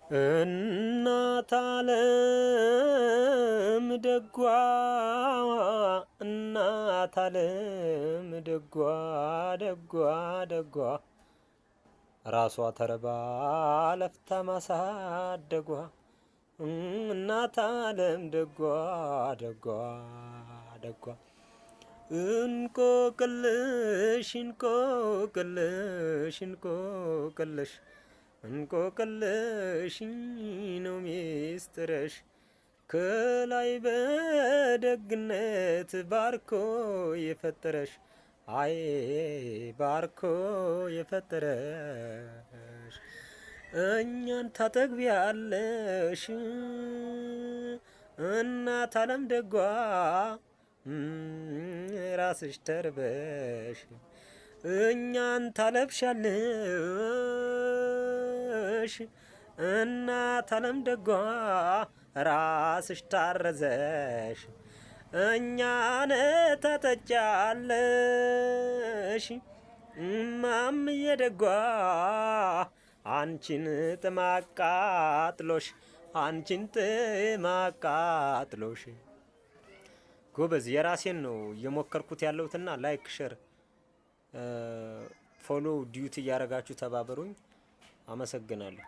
እናት ዓለም ደጓ እናት ዓለም ደጓ ደጓ ደጓ ራሷ ተርባ ለፍታ ማሳደጓ እናት ዓለም ደጓ ደጓ ደጓ እንቆቅልሽ እንቆቅልሽ እንቆቅልሽ እንቆቅልሽ ነው ሚስጥርሽ ከላይ በደግነት ባርኮ የፈጠረሽ አይ ባርኮ የፈጠረሽ እኛን ታጠግቢያለሽ እናት ዓለም ደጓ ራስሽ ተርበሽ እኛን ታለብሻለሽ እናት ዓለም ደጓ ራስሽ ታረዘሽ እኛን ታጠጫለሽ እማምዬ ደጓ አንቺን ጥማቃጥሎሽ አንቺን ጥማቃጥሎሽ። ጎበዝ የራሴን ነው እየሞከርኩት ያለሁትና ላይክ ሼር ፎሎ ዲዩት እያረጋችሁ ተባበሩኝ። አመሰግናለሁ።